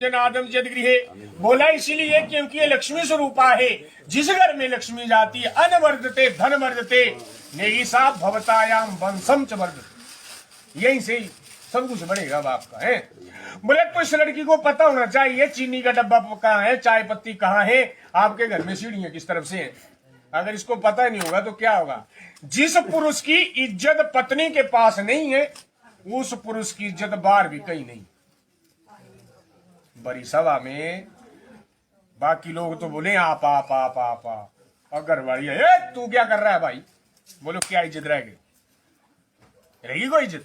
जनादम जद गृहे बोला इसीलिए क्योंकि ये लक्ष्मी स्वरूपा है। जिस घर में लक्ष्मी जाती है अन वर्धते धन वर्धते नेगी साहब भवतायाम वंशम च वर्धते। यहीं से ही सब कुछ बढ़ेगा बाप का है। बोले तो इस लड़की को पता होना चाहिए चीनी का डब्बा कहाँ है, चाय पत्ती कहाँ है, आपके घर में सीढ़ियां किस तरफ से है। अगर इसको पता ही नहीं होगा तो क्या होगा। जिस पुरुष की इज्जत पत्नी के पास नहीं है उस पुरुष की इज्जत बाहर भी कहीं नहीं। बड़ी सभा में बाकी लोग तो बोले आप आप आप आप आप, अगर वाली है तू क्या कर रहा है भाई। बोलो क्या इज्जत रहेगी कोई इज्जत।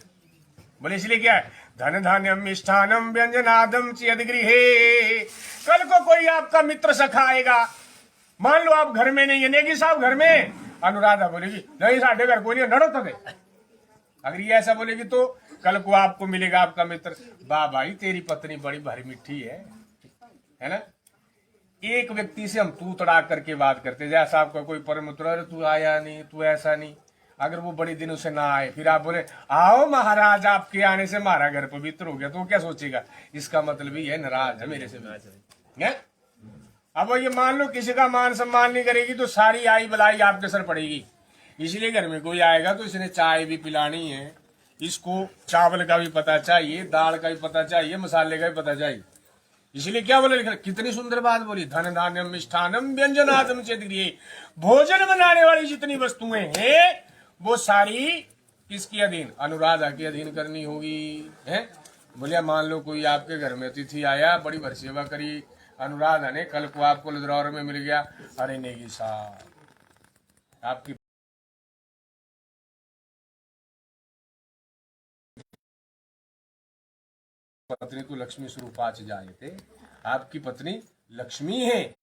बोले इसलिए क्या है धन धान्यम मिष्ठानम व्यंजनादम चयद गृहे। कल को कोई आपका मित्र सखा आएगा, मान लो आप घर में नहीं है, नेगी साहब घर में, अनुराधा बोलेगी नहीं साढ़े घर कोई नहीं नड़ो तो दे। अगर ये ऐसा बोलेगी तो कल को आपको मिलेगा आपका मित्र, वाह भाई तेरी पत्नी बड़ी भारी मिठी है ना। एक व्यक्ति से हम तू तड़ा करके बात करते, जैसा आपका कोई परम मित्र, अरे तू आया नहीं, तू ऐसा नहीं। अगर वो बड़े दिनों से ना आए फिर आप बोले आओ महाराज आपके आने से हमारा घर पवित्र हो गया, तो वो क्या सोचेगा, इसका मतलब ही है नाराज है मेरे से है। अब ये मान लो किसी का मान सम्मान नहीं करेगी तो सारी आई बलाई आपके सर पड़ेगी। इसलिए घर में कोई आएगा तो इसने चाय भी पिलानी है, इसको चावल का भी पता चाहिए, दाल का भी पता चाहिए, मसाले का भी पता चाहिए। इसलिए क्या बोले लिखा, कितनी सुंदर बात बोली, धन धान्यम मिष्ठानम व्यंजनादम चेद गृहे। भोजन बनाने वाली जितनी वस्तुएं हैं वो सारी किसकी अधीन, अनुराधा के अधीन करनी होगी है। बोलिया मान लो कोई आपके घर में अतिथि आया, बड़ी भर सेवा करी अनुराधा ने, कल को आपको लदरौर में मिल गया, अरे नेगी साहब आपकी पत्नी तो लक्ष्मी स्वरूप आज जाए थे, आपकी पत्नी लक्ष्मी है।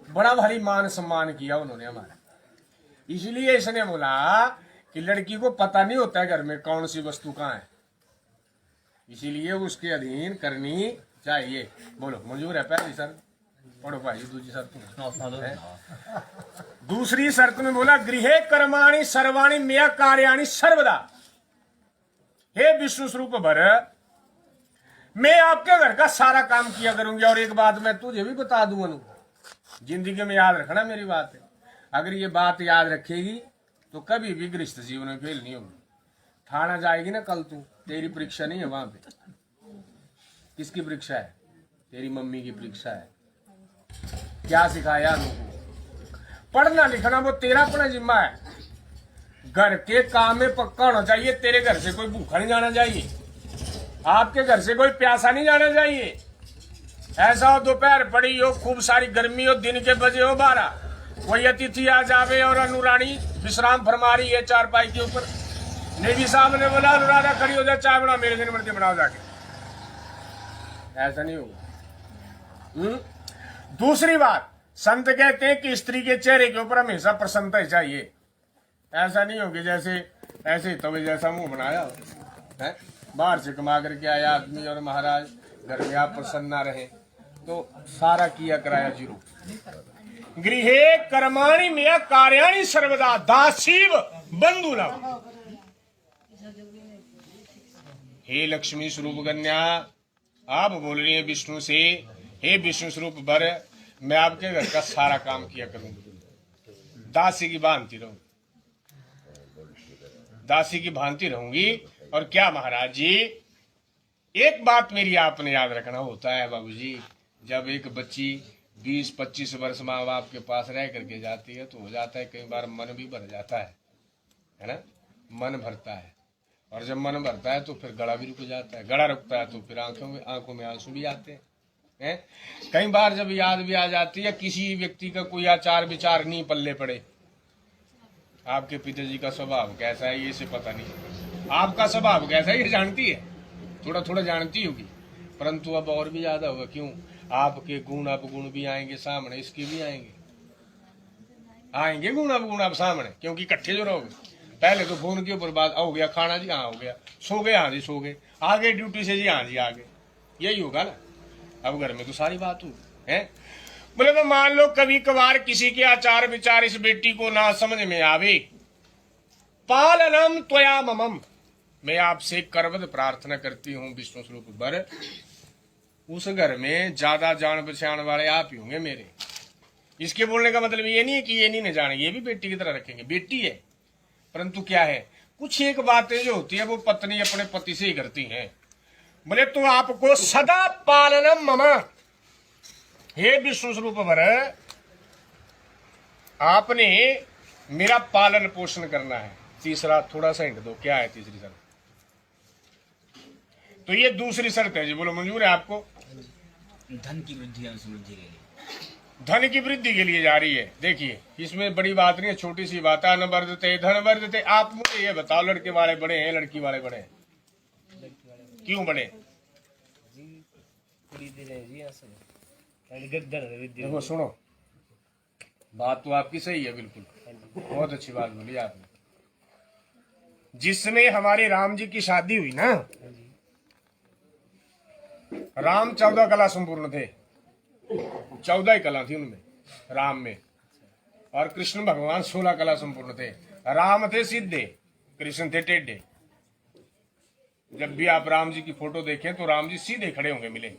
बड़ा भारी मान सम्मान किया उन्होंने हमारा। इसलिए इसने बोला कि लड़की को पता नहीं होता है घर में कौन सी वस्तु कहाँ है, इसीलिए उसके अधीन करनी चाहिए। बोलो मंजूर है पहली शर्त, पढ़ो भाई दूसरी शर्त। दूसरी शर्त में बोला गृहे कर्माणि सर्वाणि मया कार्याणि सर्वदा। हे विष्णु स्वरूप भर, मैं आपके घर का सारा काम किया करूंगी। और एक बात मैं तुझे भी बता दूं अनु, जिंदगी में याद रखना मेरी बात है। अगर ये बात याद रखेगी तो कभी भी गृहस्थ जीवन में फेल नहीं होगी। थाना जाएगी ना कल तू, तेरी परीक्षा नहीं है वहां पे। किसकी परीक्षा है, तेरी मम्मी की परीक्षा है। क्या सिखाया अनु को, पढ़ना लिखना वो तेरा अपना जिम्मा है। घर के काम में पक्का होना चाहिए, तेरे घर से कोई भूखा नहीं जाना चाहिए, आपके घर से कोई प्यासा नहीं जाना चाहिए। ऐसा हो दोपहर पड़ी हो, खूब सारी गर्मी हो, दिन के बजे हो 12, कोई अतिथि आ जावे और अनुरानी विश्राम फरमा रही है चारपाई के ऊपर, नेगी साहब ने बोला अनुराधा खड़ी हो जाए चाय बना, मेरे दिन मर्जी बनाओ जाके, ऐसा नहीं होगा। दूसरी बात, संत कहते हैं कि स्त्री के चेहरे के ऊपर हमेशा प्रसन्नता चाहिए। ऐसा नहीं होगी जैसे ऐसे तवे जैसा मुंह बनाया है, बाहर से कमा करके आया आदमी और महाराज घर में आप प्रसन्न ना रहे तो सारा किया कराया जीरो। गृहे कर्माणि मया कार्याणि सर्वदा दासीव बंधुलम। हे लक्ष्मी स्वरूप कन्या, आप बोल रही हैं विष्णु से, हे विष्णु स्वरूप वर, मैं आपके घर का सारा काम किया करूंगी, दासी की भांति रहूंगी, दासी की भांति रहूंगी। और क्या महाराज जी, एक बात मेरी आपने याद रखना होता है बाबूजी, जब एक बच्ची 20-25 वर्ष माँ बाप के पास रह करके जाती है तो हो जाता है कई बार मन भी भर जाता है ना, मन भरता है। और जब मन भरता है तो फिर गला भी रुक जाता है, गला रुकता है तो फिर आंखों में आंसू भी आते हैं। कई बार जब याद भी आ जाती है किसी व्यक्ति का कोई आचार विचार नहीं पल्ले पड़े, आपके पिताजी का स्वभाव कैसा है ये से पता नहीं, आपका स्वभाव कैसा है ये जानती है, थोड़ा थोड़ा जानती होगी, परंतु अब और भी ज्यादा होगा। क्यों, आपके गुण अपगुण भी आएंगे सामने, इसके भी आएंगे गुण अपगुण आप सामने, क्योंकि इकट्ठे जो रहोगे। पहले तो फोन के ऊपर बात हो गया, खाना जी हाँ हो गया, सो गए हाँ जी सो गए, आगे ड्यूटी से जी हाँ जी आगे, यही होगा ना। अब घर में तो सारी बात हो है। बोले तो मान लो कभी कभार किसी के आचार विचार इस बेटी को ना समझ में आवे, पालनम त्वया ममम, मैं आपसे करवद प्रार्थना करती हूँ विष्णु स्वरूप बर, उस घर में ज्यादा जान पहचान वाले आप ही होंगे मेरे। इसके बोलने का मतलब ये नहीं है कि ये नहीं न जाने, ये भी बेटी की तरह रखेंगे, बेटी है। परंतु क्या है, कुछ एक बातें जो होती है वो पत्नी अपने पति से ही करती है। बोले तो आपको सदा पालनम मम, हे विष्णु स्वरूप वर, आपने मेरा पालन पोषण करना है। तीसरा थोड़ा सा हिंट दो, क्या है तीसरी शर्त? तो ये दूसरी शर्त है जी, बोलो मंजूर है आपको? धन की वृद्धि और समृद्धि के लिए, धन की वृद्धि के लिए जा रही है। देखिए इसमें बड़ी बात नहीं है, छोटी सी बात है। न वर्धते धन वर्धते। आप मुझे ये बताओ, लड़के वाले बड़े हैं लड़की वाले बड़े हैं? क्यों बड़े? देखो सुनो, बात तो आपकी सही है, बिल्कुल बहुत अच्छी बात बोली आपने। जिसमें हमारे राम जी की शादी हुई ना, राम 14 कला संपूर्ण थे, 14 ही कला थी उनमें राम में, और कृष्ण भगवान 16 कला संपूर्ण थे। राम थे सीधे, कृष्ण थे टेढ़े। जब भी आप राम जी की फोटो देखें तो राम जी सीधे खड़े होंगे मिले,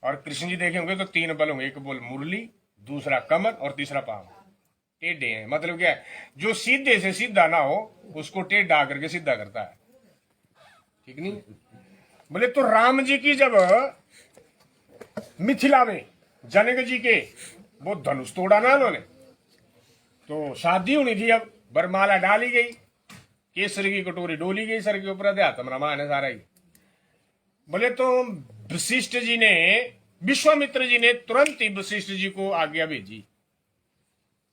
और कृष्ण जी देखे होंगे तो 3 बल होंगे, एक बोल मुरली, दूसरा कमर और तीसरा पांव। टेढ़े हैं, मतलब क्या है, जो सीधे से सीधा ना हो उसको टेढ़ा करके सीधा करता है, ठीक नहीं? बोले तो राम जी की जब मिथिला में जनक जी के वो धनुष तोड़ा ना उन्होंने, तो शादी होनी थी। अब बरमाला डाली गई, केसर की कटोरी डोली गई सर के ऊपर, अध्यात्म रामायण है सारा ही। बोले तो वशिष्ठ जी ने, विश्वामित्र जी ने तुरंत ही वशिष्ठ जी को आज्ञा भेजी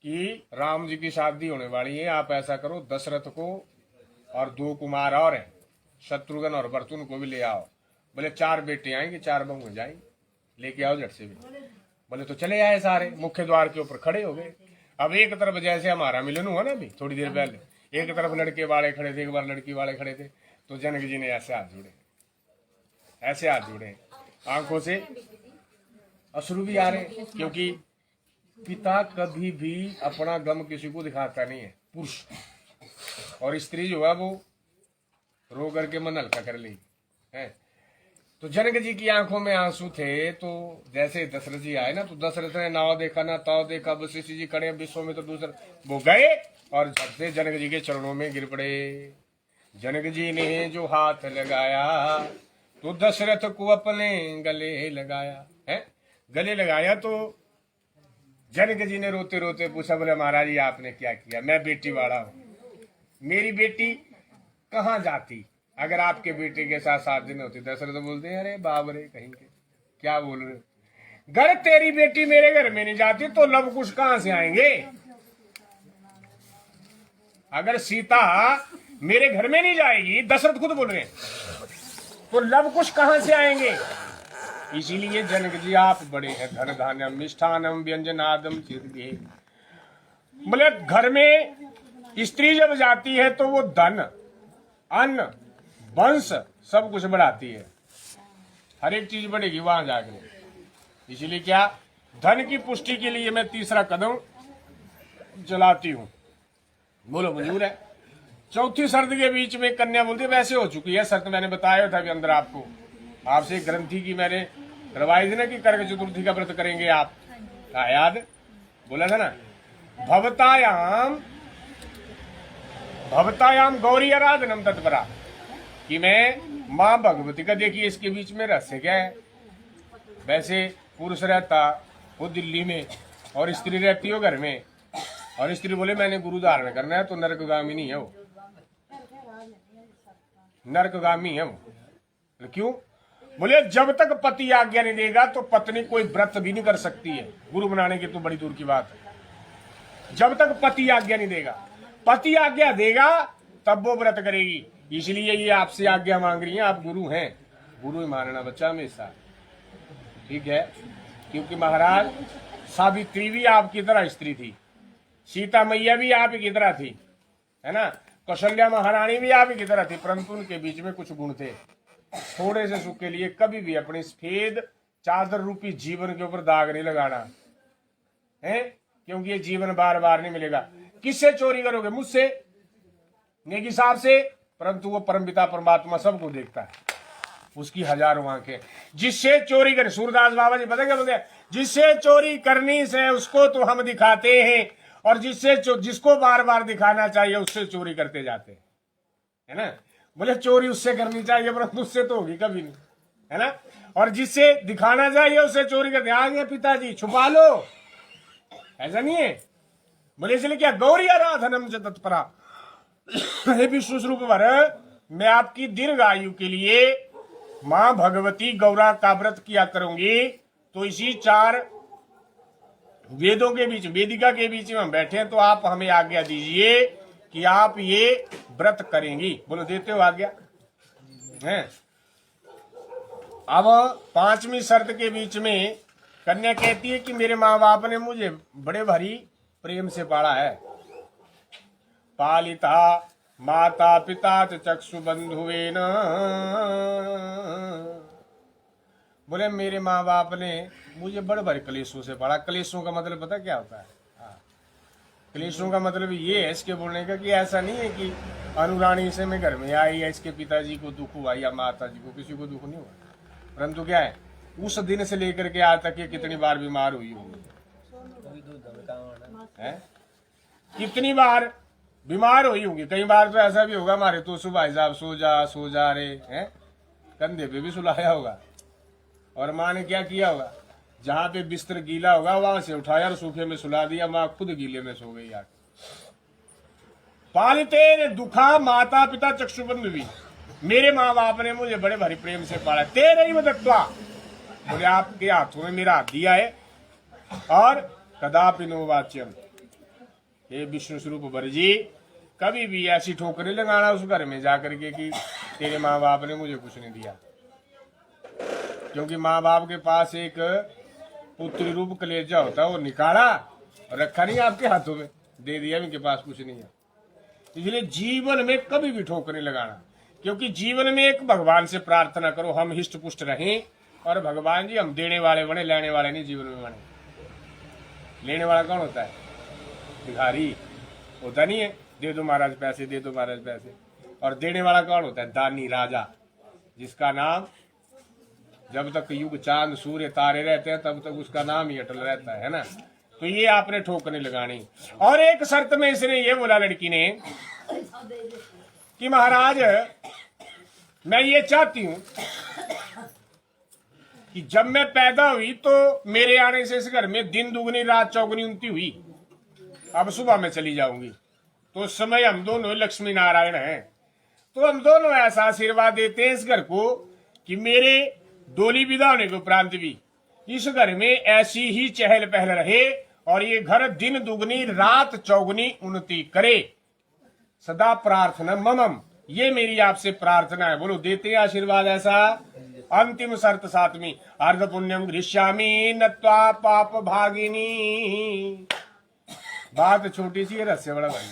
कि राम जी की शादी होने वाली है, आप ऐसा करो दशरथ को और 2 कुमार और हैं, शत्रुघ्न और भरत, को भी ले आओ। बोले 4 बेटे आएंगे, 4 बहू जाएंगे, लेके आओ झट से भी। बोले तो चले आए, सारे मुख्य द्वार के ऊपर खड़े हो गए। अब एक तरफ जैसे हमारा मिलन हुआ ना अभी थोड़ी देर पहले, एक तरफ लड़के वाले खड़े थे, एक बार लड़की वाले खड़े थे, तो जनक जी ने ऐसे हाथ जोड़े, ऐसे हाथ जोड़े, आंखों से अश्रु भी आ रहे, क्योंकि पिता कभी भी अपना गम किसी को दिखाता नहीं है, पुरुष, और स्त्री जो है वो रो करके मन हल्का कर ली है। तो जनक जी की आंखों में आंसू थे। तो जैसे दशरथ जी आए ना, तो दशरथ ने नाव देखा ना ताव देखा, वशिष्ठ जी खड़े विश्वामित्र दूसरा, वो गए और झट से जनक जी के चरणों में गिर पड़े। जनक जी ने जो हाथ लगाया तो दशरथ को अपने गले लगाया है, गले लगाया। तो जनक जी ने रोते रोते पूछा, बोले महाराज जी आपने क्या किया? मैं बेटी वाला हूं, मेरी बेटी कहाँ जाती अगर आपके बेटे के साथ 7 दिन होती? दशरथ बोलते हैं, अरे बाप रे कहीं के क्या बोल रहे हो, घर तेरी बेटी मेरे घर में नहीं जाती तो लव कुश कहां से आएंगे? अगर सीता मेरे घर में नहीं जाएगी, दशरथ खुद बोल रहे हैं, तो लव कुश कहां से आएंगे? इसीलिए जनक जी आप बड़े हैं, धन धान्यम मिष्ठानम व्यंजनादम चिरगे। बोले घर में स्त्री जब जाती है तो वो धन अन्न वंश सब कुछ बढ़ाती है, हर एक चीज बढ़ेगी वहां जाकर। इसीलिए क्या, धन की पुष्टि के लिए मैं तीसरा कदम चलाती हूं। बोलो मंजूर है? चौथी शर्त के बीच में कन्या बोलती है, वैसे हो चुकी है शर्त, मैंने बताया था अभी अंदर आपको, आपसे ग्रंथि की मैंने करवाई थी ना कि करक चतुर्थी का व्रत करेंगे आप, याद बोला था ना? भवतायाम गौरी आराधनम तत्परा, कि मैं माँ भगवती का, देखिए इसके बीच में रहस्य क्या है। वैसे पुरुष रहता वो दिल्ली में और स्त्री रहती हो घर में, और स्त्री बोले मैंने गुरु धारण करना है, तो नरकगामी नहीं है वो, नरकगामी है वो। क्यों? बोले जब तक पति आज्ञा नहीं देगा तो पत्नी कोई व्रत भी नहीं कर सकती है, गुरु बनाने की तो बड़ी दूर की बात है। जब तक पति आज्ञा नहीं देगा, पति आज्ञा देगा तब वो व्रत करेगी। इसलिए ये आपसे आज्ञा मांग रही है, आप गुरु हैं, गुरु ही मानना बच्चा हमेशा, ठीक है? क्योंकि महाराज सावित्री भी आपकी तरह स्त्री थी, सीता मैया भी आप की तरह थी, है ना? कौशल्या महारानी भी आप की तरह थी, परंतु उनके बीच में कुछ गुण थे। थोड़े से सुख के लिए कभी भी अपनी सफेद चादर रूपी जीवन के ऊपर दाग नहीं लगाना है, क्योंकि ये जीवन बार बार नहीं मिलेगा। किससे चोरी करोगे? मुझसे, नेकी साहब से, परंतु वो परमपिता परमात्मा सबको देखता है, उसकी हजारों आंखें। जिससे चोरी कर, सूरदास बाबा जी पता क्या बोलते हैं, जिससे चोरी करनी से उसको तो हम दिखाते हैं, और जिसको बार बार दिखाना चाहिए उससे चोरी करते जाते हैं, है ना। बोले चोरी उससे करनी चाहिए परंतु उससे तो होगी कभी नहीं, है ना। और जिससे दिखाना चाहिए उससे चोरी करते, आ गया पिताजी छुपा लो, ऐसा नहीं है। बोले इसलिए क्या, गौरी आराधनम च तत्परा, हे विष्णु स्वरूप वर, मैं आपकी दीर्घ आयु के लिए मां भगवती गौरा का व्रत किया करूंगी। तो इसी 4 वेदों के बीच, वेदिका के बीच में हम बैठे हैं, तो आप हमें आज्ञा दीजिए कि आप ये व्रत करेंगी। बोलो देते हो आज्ञा हैं। अब 5वीं शर्त के बीच में कन्या कहती है कि मेरे माँ बाप ने मुझे बड़े भारी प्रेम से पाला है। पालिता माता पिता च चक्षु बंधुवेन, बोले मेरे माँ बाप ने मुझे बड़े बड़े क्लेशों से पढ़ा। क्लेशों का मतलब पता क्या होता है? क्लेशों का मतलब ये है इसके बोलने का कि ऐसा नहीं है कि अनुरानी से मैं घर में आई या इसके पिताजी को दुख हुआ या माता जी को, किसी को दुख नहीं हुआ, परंतु क्या है उस दिन से लेकर के आज तक ये कितनी बार बीमार हुई होगी, कितनी बार बीमार हुई होंगी। कई बार तो ऐसा भी होगा हमारे तो सुबह साहब सो जा रहे हैं, कंधे पे भी सुलाया होगा, और माँ ने क्या किया होगा, जहां पे बिस्तर गीला होगा वहां से उठाया और सूखे में सुला दिया, माँ खुद गीले में सो गई। यार पालते दुखा माता पिता चक्षुबंधु भी, मेरे माँ बाप ने मुझे बड़े भारी प्रेम से पाला। तेरे ही मदत्वा, बोले आपके हाथों में मेरा हाथ दिया है, और कदापि नो वाच्यम, हे विष्णु स्वरूप वर जी, कभी भी ऐसी ठोकरें लगाना उस घर में जाकर के कि तेरे माँ बाप ने मुझे कुछ नहीं दिया। क्योंकि माँ बाप के पास एक पुत्री रूप कलेजा होता है, वो निकाला और रखा नहीं आपके हाथों में, दे दिया इनके पास कुछ नहीं है। इसलिए जीवन में कभी भी ठोकरें लगाना, क्योंकि जीवन में एक भगवान से प्रार्थना करो हम हिष्ट पुष्ट रहें, और भगवान जी हम देने वाले बने, लेने वाले नहीं जीवन में बने। लेने वाला कौन होता है? भिखारी होता नहीं है, दे दो महाराज पैसे, दे दो महाराज पैसे। और देने वाला कौन होता है? दानी राजा, जिसका नाम जब तक युग चांद सूर्य तारे रहते हैं तब तक उसका नाम ही अटल रहता है ना। तो ये आपने ठोकने लगानी। और एक शर्त में इसने ये बोला लड़की ने कि महाराज मैं ये चाहती हूं कि जब मैं पैदा हुई तो मेरे आने से इस घर में दिन दुगनी रात चौगुनी उनती हुई, अब सुबह में चली जाऊंगी। तो उस समय हम दोनों लक्ष्मी नारायण हैं, तो हम दोनों ऐसा आशीर्वाद देते हैं इस घर को कि मेरे डोली विदा होने के उपरांत भी इस घर में ऐसी ही चहल पहल रहे, और ये घर दिन दुगनी रात चौगुनी उन्नति करे। सदा प्रार्थना ममम, ये मेरी आपसे प्रार्थना है। बोलो देते हैं आशीर्वाद ऐसा। अंतिम शर्त 7वीं, अर्ध पुण्यम गृह्यामि नत्वा पाप भागिनी। बात छोटी सी है, रहस्य बड़ा भाई।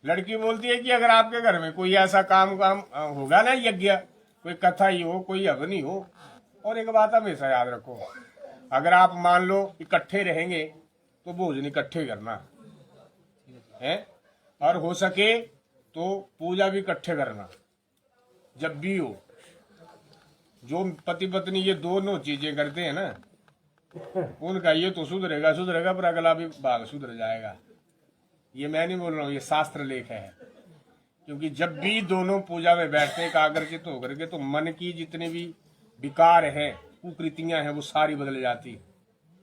लड़की बोलती है कि अगर आपके घर में कोई ऐसा काम होगा ना, यज्ञ, कोई कथा ही हो, कोई अग्नि हो, और एक बात हमेशा याद रखो, अगर आप मान लो इकट्ठे रहेंगे तो भोजन इकट्ठे करना है, और हो सके तो पूजा भी इकट्ठे करना जब भी हो। जो पति पत्नी ये दोनों चीजें करते हैं ना, उनका ये तो सुधरेगा पर अगला भी भाग सुधर जाएगा। ये मैं नहीं बोल रहा हूँ, ये शास्त्र लेख है। क्योंकि जब भी दोनों पूजा में बैठते हैं एकाग्रचित होकर के, तो मन की जितने भी विकार हैं, कुकृतियां हैं, वो सारी बदल जाती है।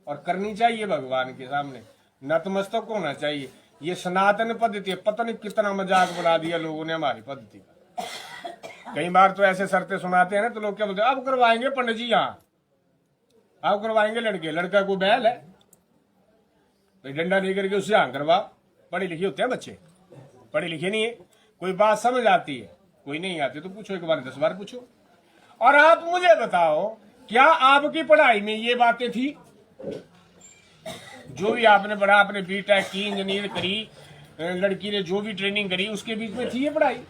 और करनी चाहिए भगवान के सामने, नतमस्तक होना चाहिए। ये सनातन पद्धति है। पता नहीं कितना मजाक बना दिया लोगों ने हमारी पद्धति का। कई बार तो ऐसे शर्तें सुनाते हैं ना, तो लोग क्या बोलते हैं, अब करवाएंगे पंडित जी, यहाँ अब करवाएंगे लड़के, लड़का को बैल है तो डंडा नहीं करके उससे हाँ करवा। पढ़े लिखे होते हैं बच्चे, पढ़े लिखे नहीं है। कोई बात समझ आती है, कोई नहीं आती तो पूछो, एक बार 10 बार पूछो। और आप मुझे बताओ, क्या आपकी पढ़ाई में ये बातें थी? जो भी आपने पढ़ा, आपने बीटेक की, इंजीनियर करी, लड़की ने जो भी ट्रेनिंग करी, उसके बीच में थी ये पढ़ाई?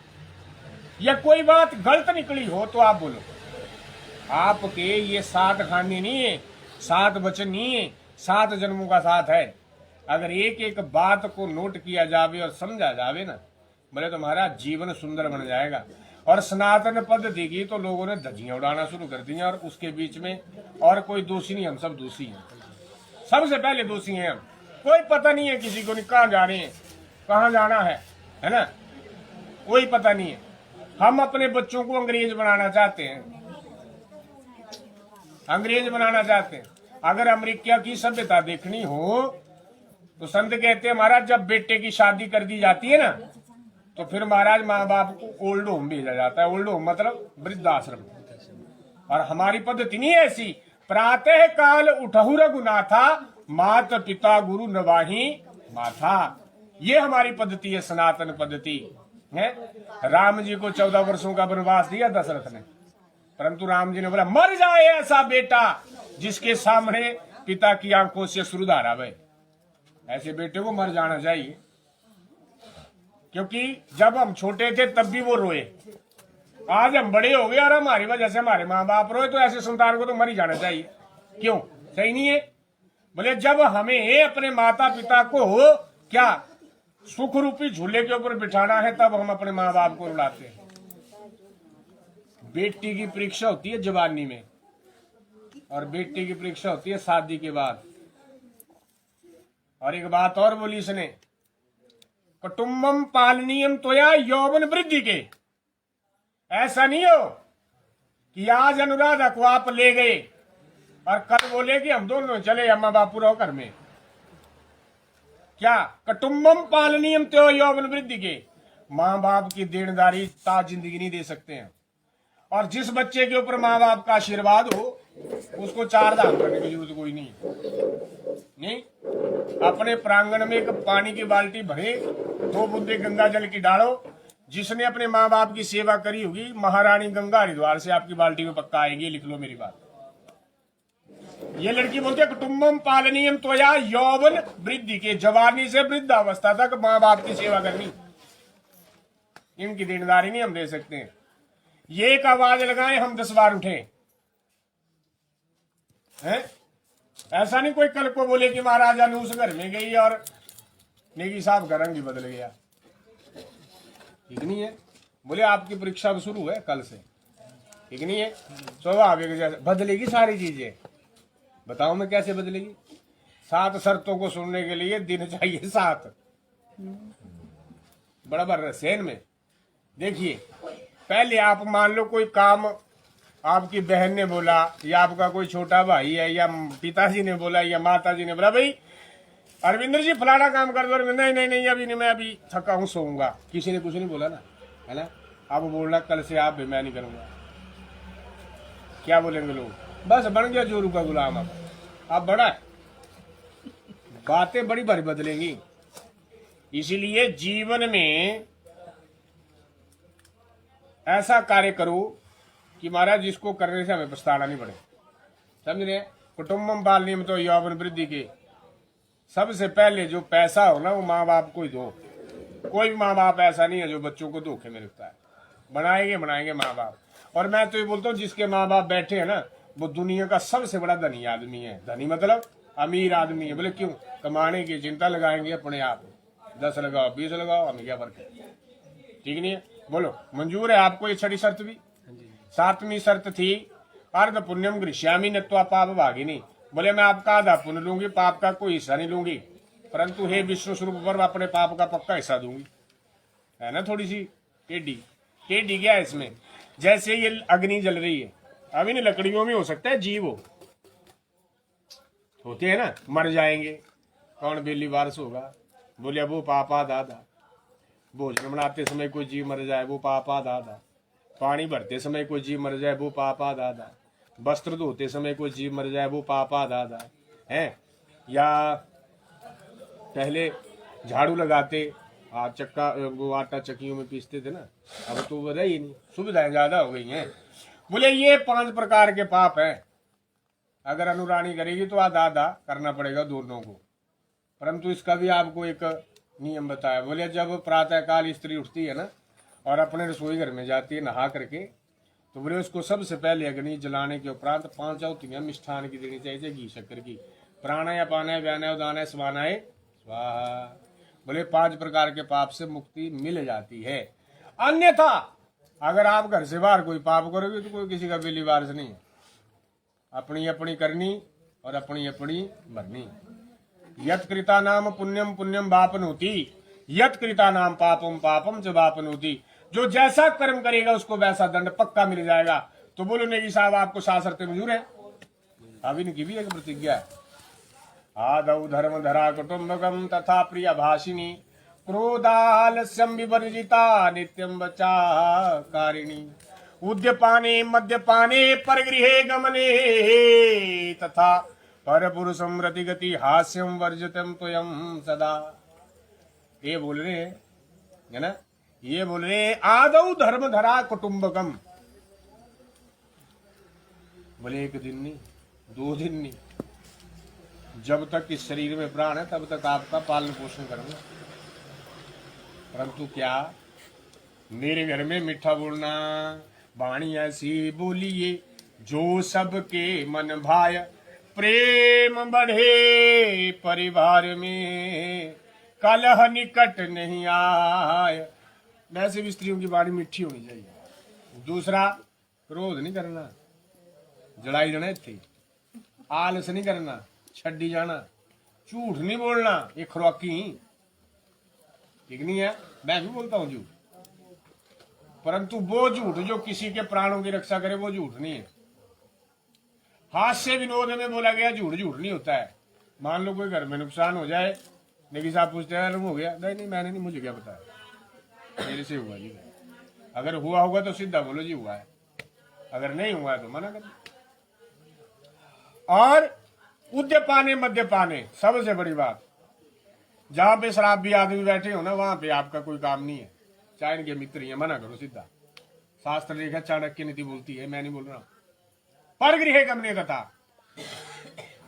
या कोई बात गलत निकली हो तो आप बोलो। आपके ये 7 खाने नहीं है, 7 वचन नहीं है, 7 जन्मों का साथ है। अगर एक एक बात को नोट किया जावे और समझा जावे ना, बोले तुम्हारा जीवन सुंदर बन जाएगा। और सनातन पद्धति की तो लोगों ने धज्जियां उड़ाना शुरू कर दी, और उसके बीच में और कोई दोषी नहीं, हम सब दोषी हैं। सबसे पहले दोषी हैं हम। कोई पता नहीं है किसी को, नहीं कहाँ जा रहे हैं, कहाँ जाना है ना, कोई पता नहीं है। हम अपने बच्चों को अंग्रेज बनाना चाहते हैं, अंग्रेज बनाना चाहते हैं। अगर अमेरिका की सभ्यता देखनी हो तो संत कहते हैं महाराज, जब बेटे की शादी कर दी जाती है ना, तो फिर महाराज माँ बाप को ओल्ड होम भेजा जाता है। ओल्ड होम मतलब वृद्धाश्रम। और हमारी पद्धति नहीं है ऐसी। प्रातः काल उठहु रघुनाथा, मात पिता गुरु नवाही माथा। ये हमारी पद्धति है, सनातन पद्धति है। राम जी को 14 वर्षों का वनवास दिया दशरथ ने, परंतु राम जी ने बोला मर जाए ऐसा बेटा जिसके सामने पिता की आंखों से श्रुधारा बहे। ऐसे बेटे को मर जाना चाहिए, क्योंकि जब हम छोटे थे तब भी वो रोए। आज हम बड़े हो गए और हमारी वजह से हमारे माँ बाप रोए, तो ऐसे संतान को तो मर ही जाना चाहिए। क्यों? सही नहीं है? बोले जब हमें अपने माता पिता को क्या सुख रूपी झूले के ऊपर बिठाना है, तब हम अपने माँ बाप को रुलाते हैं। बेटी की परीक्षा होती है जवानी में, और बेटी की परीक्षा होती है शादी के बाद। और एक बात और बोली इसने, कुटुम्बम पालनीयम त्वया यौवन वृद्धि के। ऐसा नहीं हो कि आज अनुराधा को आप ले गए और कल बोले कि हम दोनों चले अम्मा बापू रहो घर में। क्या? कुटुम्बम पालनीयम त्वया यौवन वृद्धि के। माँ बाप की देनदारी ता जिंदगी नहीं दे सकते हैं। और जिस बच्चे के ऊपर माँ बाप का आशीर्वाद हो, उसको 4 धाम करने की जरूरत कोई नहीं। अपने प्रांगण में एक पानी की बाल्टी भरे, 2 बूंदे गंगा जल की डालो। जिसने अपने माँ बाप की सेवा करी होगी, महारानी गंगा हरिद्वार से आपकी बाल्टी में पक्का आएगी। लिख लो मेरी बात। ये लड़की बोलती है कुटुम्बम पालनीयम त्वया यौवन वृद्धि के। जवानी से वृद्धावस्था तक माँ बाप की सेवा करनी, इनकी देनदारी नहीं हम दे सकते हैं। ये एक आवाज लगाए हम 10 बार उठे हैं। ऐसा नहीं कोई कल को बोले कि महाराजा नूस घर में गई और नेगी साहब का रंग ही बदल गया। ठीक नहीं है। बोले आपकी परीक्षा अब शुरू है कल से। ठीक नहीं है। स्वाभाविक जैसे बदलेगी सारी चीजें। बताओ मैं कैसे बदलेगी? 7 शर्तों को सुनने के लिए दिन चाहिए 7। बराबर सेन में देखिए, पहले आप मान लो कोई काम आपकी बहन ने बोला, या आपका कोई छोटा भाई है, या पिताजी ने बोला, या माताजी ने बोला भाई अरविंदर जी फलाना काम कर दो। नहीं अभी नहीं, मैं अभी थका हूं, सोऊंगा। किसी ने कुछ नहीं बोला ना, है ना। अब बोलना कल से आप भी, मैं नहीं करूंगा। क्या बोलेंगे लोग? बस बन गया जोरू का गुलाम। अब बड़ा है, बातें बड़ी भारी बदलेंगी। इसीलिए जीवन में ऐसा कार्य करो कि महाराज जिसको करने से हमें पछताना नहीं पड़े। समझ रहे? कुटुम्बम पालनीयम तो यौवन वृद्धि के। सबसे पहले जो पैसा हो ना, वो माँ बाप को ही दो। कोई भी माँ बाप ऐसा नहीं है जो बच्चों को धोखे में रखता है। बनाएंगे माँ बाप। और मैं तो ये बोलता हूँ, जिसके माँ बाप बैठे हैं ना, वो दुनिया का सबसे बड़ा धनी आदमी है। धनी मतलब अमीर आदमी है। बोले क्यों? कमाने की चिंता लगाएंगे अपने आप। 10 लगाओ 20 लगाओ, हमें क्या फर्क है? ठीक नहीं है? बोलो मंजूर है आपको ये 6ठी शर्त भी? 7वीं शर्त थी अर्ध पुण्यम गृह्यामि नत्वा पाप भागिनी। बोले मैं आपका आधा पुण्य लूंगी, पाप का कोई हिस्सा नहीं लूंगी, परंतु हे विष्णु स्वरूप पर अपने पाप का पक्का हिस्सा दूंगी। है ना थोड़ी सी टेढ़ी क्या है इसमें? जैसे ये अग्नि जल रही है, अब इन लकड़ियों में हो सकता है जीव होते हैं ना, मर जाएंगे, कौन बेली वारस होगा? बोले वो पापा दादा। भोजन बनाते समय कोई जीव मर जाए, वो पापा दादा। पानी भरते समय कोई जीव मर जाए, वो पापा दादा। वस्त्र धोते समय कोई जीव मर जाए, वो पापा दादा है। या पहले झाड़ू लगाते, चक्का वो आटा चक्कियों में पीसते थे ना, अब तो वो रही नहीं, सुविधाएं ज्यादा हो गई हैं। बोले ये 5 प्रकार के पाप हैं। अगर अनुरानी करेगी तो आधा आधा करना पड़ेगा दोनों को, परंतु इसका भी आपको एक नियम बताया। बोले जब प्रातःकाल स्त्री उठती है ना और अपने रसोई घर में जाती है नहा करके, तो बोले उसको सबसे पहले अग्नि जलाने के उपरांत 5 आहुतियां मिष्ठान की देनी चाहिए, घी शक्कर की। प्राणाय अपानाय व्यानाय उदानाय समानाय स्वाहा। बोले 5 प्रकार के पाप से मुक्ति मिल जाती है। अन्यथा अगर आप घर से बाहर कोई पाप करोगे तो कोई किसी का बिल्ली वारस नहीं है, अपनी अपनी करनी और अपनी अपनी भरनी। यत कृता नाम पुण्यम पुण्यम वापनोति, यत कृता नाम पापम पापम च वापनोति। जो जैसा कर्म करेगा उसको वैसा दंड पक्का मिल जाएगा। तो बोलो नेगी साहब आपको शास्त्र मंजूर है? अब इनकी भी एक प्रतिज्ञा है। आदौ धर्म धरा कुटुम्बकम तथा प्रिय भाषिनी क्रोधालस्यम विवर्जिता नित्यम बचा कारिणी। उद्यपाने मद्यपाने परगृहे गमने तथा पर पुरुषम रतिगति हास्यम वर्जितम त्वयं सदा। ये बोल रहे है ना, ये बोल रहे आदौ धर्म धरा कुटुम्बकम। बोले 1 दिन नहीं, 2 दिन नहीं, जब तक इस शरीर में प्राण है तब तक आपका पालन पोषण करूंगा। परंतु क्या मेरे घर में मीठा बोलना, वाणी ऐसी बोलिए जो सबके मन भाय, प्रेम बढ़े परिवार में कलह निकट नहीं आए। वैसे भी स्त्रियों की वाणी मीठी होनी चाहिए। दूसरा, क्रोध नहीं करना, जड़ाई जने थी, आलस नहीं करना, छड्डी जाना, झूठ नहीं बोलना, ये खुराकी ठीक नहीं है। मैं भी बोलता हूं झूठ, परंतु वो झूठ जो किसी के प्राणों की रक्षा करे वो झूठ नहीं है। हास्य विनोद में बोला गया झूठ झूठ नहीं होता है। मान लो कोई घर में नुकसान हो जाए, लेकिन साहब पूछते हैं हो गया, नहीं मैंने नहीं, मुझे क्या पता है, मेरे से हुआ जी। अगर हुआ होगा तो सीधा बोलो जी हुआ है, अगर नहीं हुआ है तो मना करो। और उद्यपाने मद्यपाने सबसे बड़ी बात, जहां पे शराब भी आदमी बैठे हो ना वहां पे आपका कोई काम नहीं है, चाहे इनके मित्र ही है, मना करो सीधा। शास्त्र लिखा चाणक्य नीति बोलती है, मैं नहीं बोल रहा। पर गृह गमने तथा,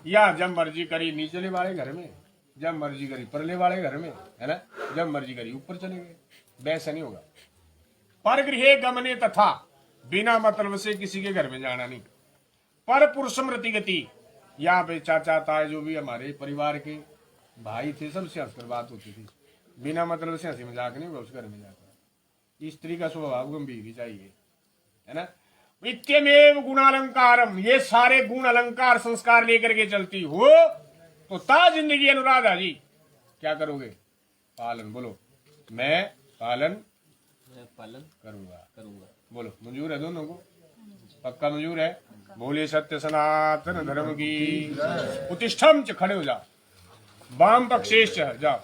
या जब मर्जी करी नीचले वाले घर में, जब मर्जी करी परले वाले घर में, है ना, जब मर्जी करी ऊपर चले गए, वैसा नहीं होगा। पर गृह गमने तथा, बिना मतलब से किसी के घर में जाना नहीं। पर पुरुषम रतिगति, यहाँ पे चाचा ताए जो भी हमारे परिवार के भाई थे सबसे हंसकर बात होती थी, बिना मतलब से हंसी मजाक नहीं होगा उस घर में जाकर। स्त्री का स्वभाव गंभीर ही चाहिए, है ना। इत्यमेव गुणालंकारम, ये सारे गुण अलंकार संस्कार लेकर के चलती हो तो ता जिंदगी अनुराधा जी क्या करोगे? पालन। बोलो मैं पालन करूंगा। बोलो मंजूर है दोनों को? पक्का मंजूर है? बोले सत्य सनातन धर्म की उत्तिष्ठम च, खड़े हो जाओ। वाम पक्षेश जाओ जाओ।